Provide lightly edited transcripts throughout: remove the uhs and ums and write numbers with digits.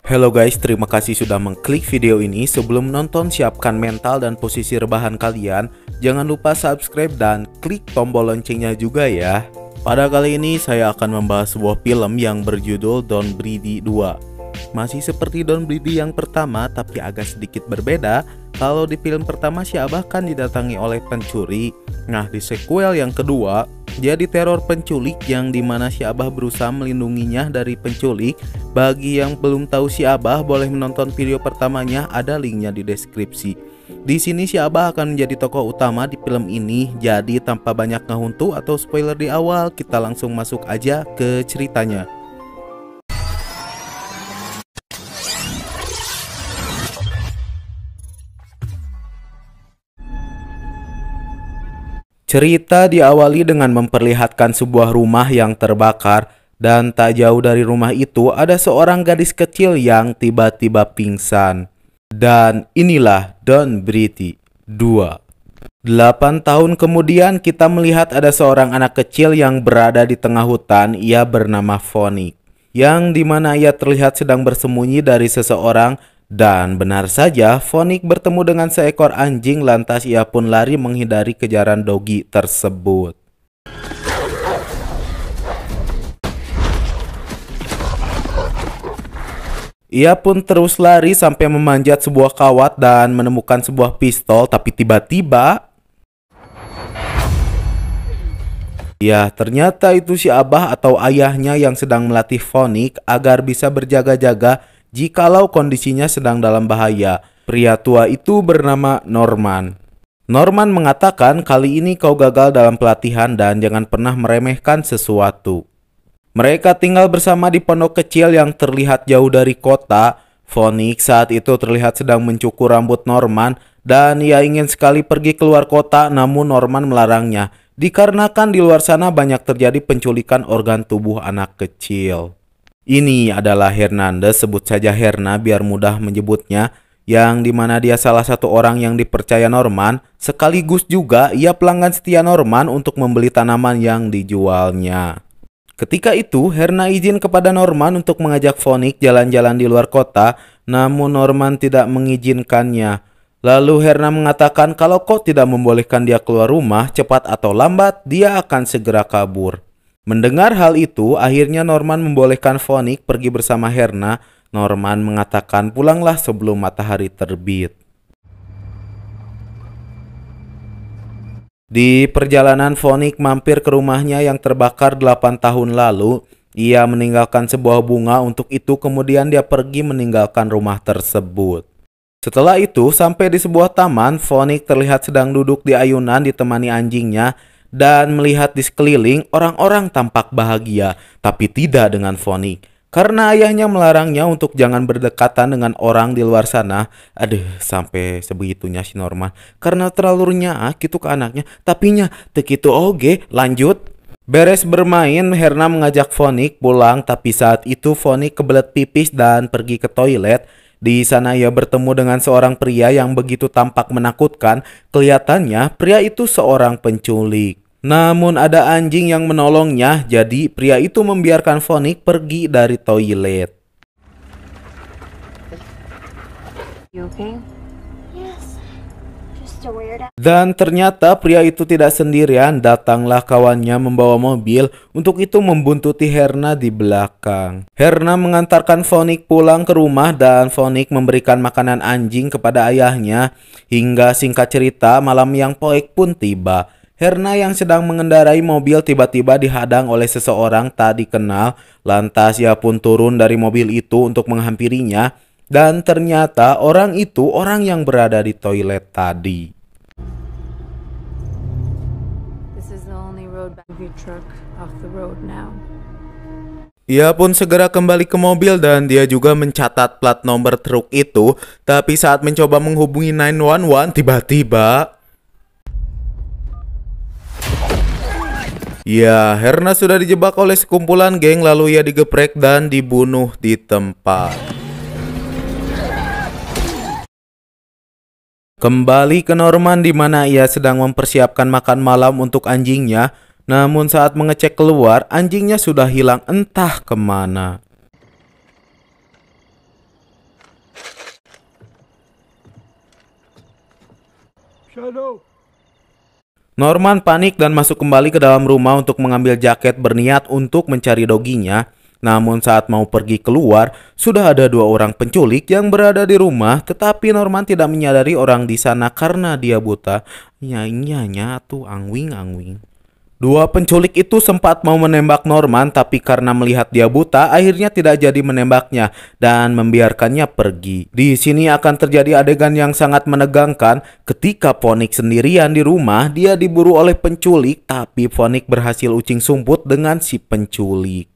Halo guys, terima kasih sudah mengklik video ini. Sebelum nonton, siapkan mental dan posisi rebahan kalian. Jangan lupa subscribe dan klik tombol loncengnya juga ya. Pada kali ini saya akan membahas sebuah film yang berjudul Don't Breathe 2. Masih seperti Don't Breathe yang pertama, tapi agak sedikit berbeda. Kalau di film pertama si Abah kan didatangi oleh pencuri. Nah, di sequel yang kedua dia diteror penculik, yang dimana si Abah berusaha melindunginya dari penculik. Bagi yang belum tahu si Abah, boleh menonton video pertamanya, ada linknya di deskripsi. Di sini si Abah akan menjadi tokoh utama di film ini. Jadi tanpa banyak ngehuntu atau spoiler di awal, kita langsung masuk aja ke ceritanya. Cerita diawali dengan memperlihatkan sebuah rumah yang terbakar, dan tak jauh dari rumah itu ada seorang gadis kecil yang tiba-tiba pingsan. Dan inilah Don't Breathe 2. 8 tahun kemudian kita melihat ada seorang anak kecil yang berada di tengah hutan. Ia bernama Phoenix, yang dimana ia terlihat sedang bersembunyi dari seseorang. Dan benar saja, Phoenix bertemu dengan seekor anjing, lantas ia pun lari menghindari kejaran Doggy tersebut. Ia pun terus lari sampai memanjat sebuah kawat dan menemukan sebuah pistol, tapi tiba-tiba ya, ternyata itu si Abah atau ayahnya yang sedang melatih Phoenix agar bisa berjaga-jaga jikalau kondisinya sedang dalam bahaya. Pria tua itu bernama Norman. Norman mengatakan, kali ini kau gagal dalam pelatihan dan jangan pernah meremehkan sesuatu. Mereka tinggal bersama di pondok kecil yang terlihat jauh dari kota. Phoenix saat itu terlihat sedang mencukur rambut Norman dan ia ingin sekali pergi keluar kota, namun Norman melarangnya dikarenakan di luar sana banyak terjadi penculikan organ tubuh anak kecil. Ini adalah Hernandez, sebut saja Herna biar mudah menyebutnya, yang dimana dia salah satu orang yang dipercaya Norman, sekaligus juga ia pelanggan setia Norman untuk membeli tanaman yang dijualnya. Ketika itu Herna izin kepada Norman untuk mengajak Phoenix jalan-jalan di luar kota, namun Norman tidak mengizinkannya. Lalu Herna mengatakan kalau kau tidak membolehkan dia keluar rumah, cepat atau lambat dia akan segera kabur. Mendengar hal itu, akhirnya Norman membolehkan Phoenix pergi bersama Herna. Norman mengatakan pulanglah sebelum matahari terbit. Di perjalanan Phoenix mampir ke rumahnya yang terbakar 8 tahun lalu. Ia meninggalkan sebuah bunga untuk itu, kemudian dia pergi meninggalkan rumah tersebut. Setelah itu, sampai di sebuah taman, Phoenix terlihat sedang duduk di ayunan ditemani anjingnya. Dan melihat di sekeliling, orang-orang tampak bahagia, tapi tidak dengan Phoenix. Karena ayahnya melarangnya untuk jangan berdekatan dengan orang di luar sana. Aduh, sampai sebegitunya si Norman. Karena terlalu nyaah gitu ke anaknya. Tapinya, tekitu oge, lanjut. Beres bermain, Herna mengajak Phoenix pulang, tapi saat itu Phoenix kebelet pipis dan pergi ke toilet. Di sana ia bertemu dengan seorang pria yang begitu tampak menakutkan. Kelihatannya pria itu seorang penculik. Namun ada anjing yang menolongnya, jadi pria itu membiarkan Phoenix pergi dari toilet. Dan ternyata pria itu tidak sendirian, datanglah kawannya membawa mobil, untuk itu membuntuti Herna di belakang. Herna mengantarkan Phoenix pulang ke rumah dan Phoenix memberikan makanan anjing kepada ayahnya. Hingga singkat cerita, malam yang poek pun tiba. Herna yang sedang mengendarai mobil tiba-tiba dihadang oleh seseorang tak dikenal. Lantas ia pun turun dari mobil itu untuk menghampirinya. Dan ternyata orang itu orang yang berada di toilet tadi. Ia pun segera kembali ke mobil dan dia juga mencatat plat nomor truk itu. Tapi saat mencoba menghubungi 911, tiba-tiba ya, Herna sudah dijebak oleh sekumpulan geng, lalu ia digeprek dan dibunuh di tempat. Kembali ke Norman di mana ia sedang mempersiapkan makan malam untuk anjingnya. Namun saat mengecek keluar, anjingnya sudah hilang entah kemana. Norman panik dan masuk kembali ke dalam rumah untuk mengambil jaket berniat untuk mencari doginya. Namun saat mau pergi keluar, sudah ada dua orang penculik yang berada di rumah, tetapi Norman tidak menyadari orang di sana karena dia buta. Nyanya tuh angwing. Dua penculik itu sempat mau menembak Norman, tapi karena melihat dia buta, akhirnya tidak jadi menembaknya dan membiarkannya pergi. Di sini akan terjadi adegan yang sangat menegangkan ketika Phoenix sendirian di rumah. Dia diburu oleh penculik, tapi Phoenix berhasil ucing sumput dengan si penculik.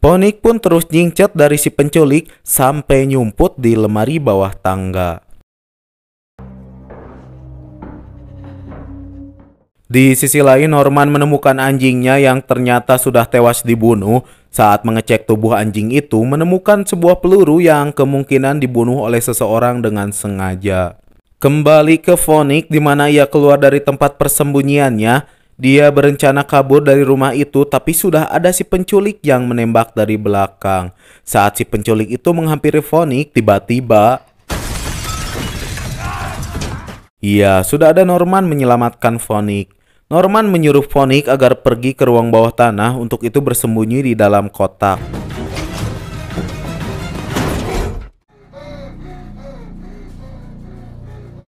Phoenix pun terus nyingcet dari si penculik sampai nyumput di lemari bawah tangga. Di sisi lain, Norman menemukan anjingnya yang ternyata sudah tewas dibunuh. Saat mengecek tubuh anjing itu, menemukan sebuah peluru yang kemungkinan dibunuh oleh seseorang dengan sengaja. Kembali ke Phoenix di mana ia keluar dari tempat persembunyiannya. Dia berencana kabur dari rumah itu, tapi sudah ada si penculik yang menembak dari belakang. Saat si penculik itu menghampiri Phoenix, tiba-tiba sudah ada Norman menyelamatkan Phoenix. Norman menyuruh Phoenix agar pergi ke ruang bawah tanah, untuk itu bersembunyi di dalam kotak.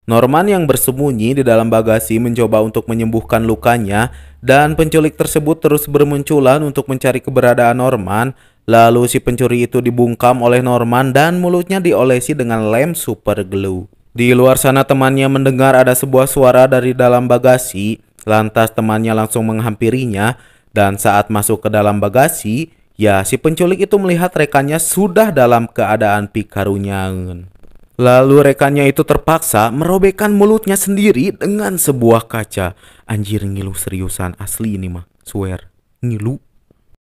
Norman yang bersembunyi di dalam bagasi mencoba untuk menyembuhkan lukanya, dan penculik tersebut terus bermunculan untuk mencari keberadaan Norman. Lalu si pencuri itu dibungkam oleh Norman dan mulutnya diolesi dengan lem super glue. Di luar sana temannya mendengar ada sebuah suara dari dalam bagasi. Lantas temannya langsung menghampirinya, dan saat masuk ke dalam bagasi, si penculik itu melihat rekannya sudah dalam keadaan pikarunyangan. Lalu rekannya itu terpaksa merobekkan mulutnya sendiri dengan sebuah kaca. Anjir, ngilu seriusan, asli ini mah, swear, ngilu.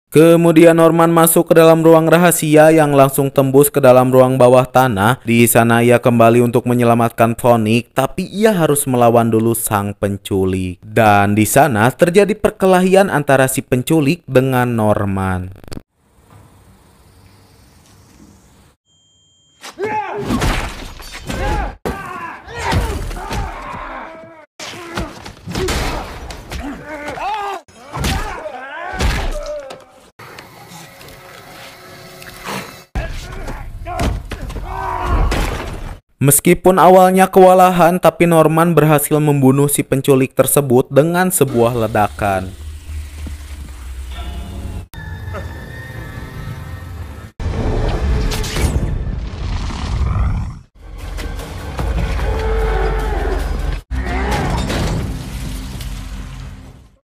Kemudian Norman masuk ke dalam ruang rahasia yang langsung tembus ke dalam ruang bawah tanah. Di sana ia kembali untuk menyelamatkan Phoenix, tapi ia harus melawan dulu sang penculik. Dan di sana terjadi perkelahian antara si penculik dengan Norman. Meskipun awalnya kewalahan, tapi Norman berhasil membunuh si penculik tersebut dengan sebuah ledakan.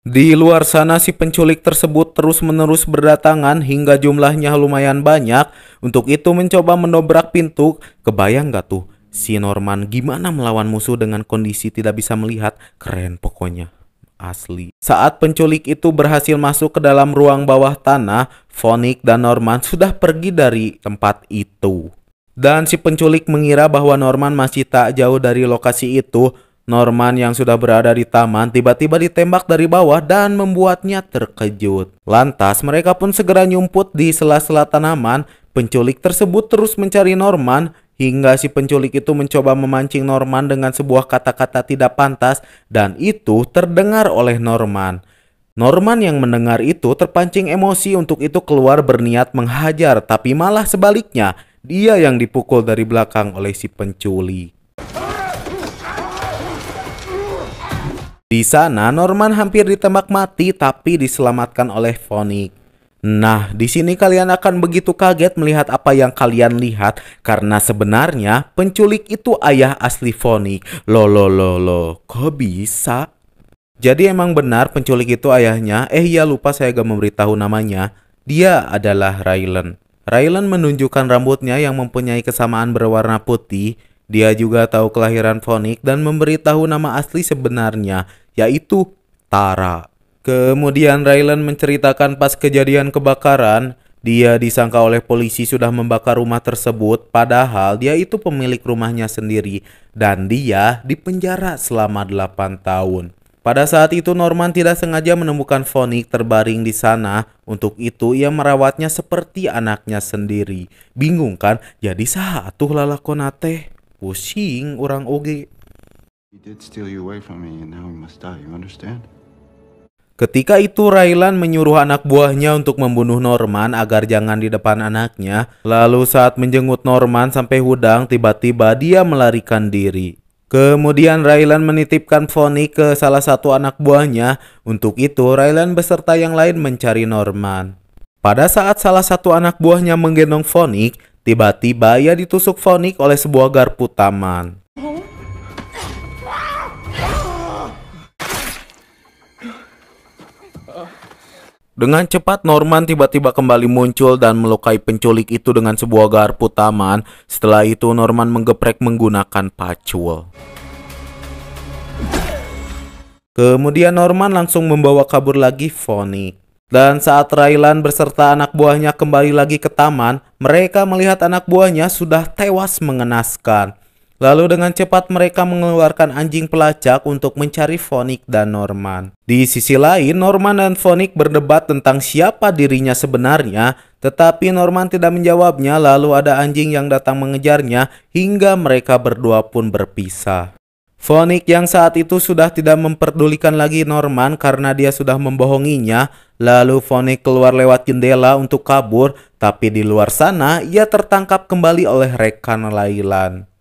Di luar sana si penculik tersebut terus-menerus berdatangan hingga jumlahnya lumayan banyak. Untuk itu mencoba mendobrak pintu. Kebayang gak tuh si Norman gimana melawan musuh dengan kondisi tidak bisa melihat? Keren pokoknya, asli. Saat penculik itu berhasil masuk ke dalam ruang bawah tanah, Phoenix dan Norman sudah pergi dari tempat itu. Dan si penculik mengira bahwa Norman masih tak jauh dari lokasi itu. Norman yang sudah berada di taman tiba-tiba ditembak dari bawah dan membuatnya terkejut. Lantas mereka pun segera nyumput di sela-sela tanaman. Penculik tersebut terus mencari Norman hingga si penculik itu mencoba memancing Norman dengan sebuah kata-kata tidak pantas, dan itu terdengar oleh Norman. Norman yang mendengar itu terpancing emosi, untuk itu keluar berniat menghajar, tapi malah sebaliknya, dia yang dipukul dari belakang oleh si penculik. Di sana Norman hampir ditembak mati tapi diselamatkan oleh Phoenix. Nah, di sini kalian akan begitu kaget melihat apa yang kalian lihat, karena sebenarnya penculik itu ayah asli Phoenix. Loh, kok bisa? Jadi emang benar penculik itu ayahnya. Iya, lupa saya gak memberitahu namanya. Dia adalah Rylan. Rylan menunjukkan rambutnya yang mempunyai kesamaan berwarna putih. Dia juga tahu kelahiran Phoenix dan memberitahu nama asli sebenarnya, yaitu Tara. Kemudian Raylan menceritakan pas kejadian kebakaran, dia disangka oleh polisi sudah membakar rumah tersebut, padahal dia itu pemilik rumahnya sendiri dan dia dipenjara selama 8 tahun. Pada saat itu Norman tidak sengaja menemukan Phoenix terbaring di sana. Untuk itu ia merawatnya seperti anaknya sendiri. Bingung kan? Jadi saha atuh lalakonna teh? Pusing orang oge. He did steal you away from me and now he must die, you understand? Ketika itu Raylan menyuruh anak buahnya untuk membunuh Norman agar jangan di depan anaknya. Lalu saat menjenguk Norman sampai hudang, tiba-tiba dia melarikan diri. Kemudian Raylan menitipkan Phoenix ke salah satu anak buahnya. Untuk itu Raylan beserta yang lain mencari Norman. Pada saat salah satu anak buahnya menggendong Phoenix, tiba-tiba ia ditusuk Phoenix oleh sebuah garpu taman. Dengan cepat Norman tiba-tiba kembali muncul dan melukai penculik itu dengan sebuah garpu taman. Setelah itu Norman menggeprek menggunakan pacul. Kemudian Norman langsung membawa kabur lagi Phoenix. Dan saat Raylan beserta anak buahnya kembali lagi ke taman, mereka melihat anak buahnya sudah tewas mengenaskan. Lalu dengan cepat mereka mengeluarkan anjing pelacak untuk mencari Phoenix dan Norman. Di sisi lain, Norman dan Phoenix berdebat tentang siapa dirinya sebenarnya, tetapi Norman tidak menjawabnya. Lalu ada anjing yang datang mengejarnya hingga mereka berdua pun berpisah. Phoenix yang saat itu sudah tidak memperdulikan lagi Norman karena dia sudah membohonginya. Lalu Phoenix keluar lewat jendela untuk kabur, tapi di luar sana ia tertangkap kembali oleh rekan Raylan.